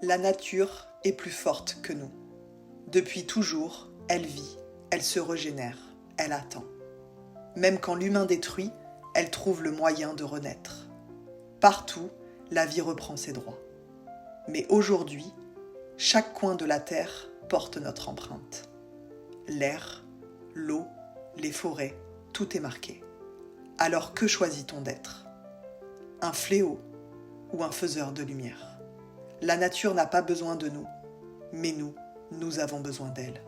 La nature est plus forte que nous. Depuis toujours, elle vit, elle se régénère, elle attend. Même quand l'humain détruit, elle trouve le moyen de renaître. Partout, la vie reprend ses droits. Mais aujourd'hui, chaque coin de la terre porte notre empreinte. L'air, l'eau, les forêts, tout est marqué. Alors que choisit-on d'être ? Un fléau ou un faiseur de lumière ? La nature n'a pas besoin de nous, mais nous avons besoin d'elle.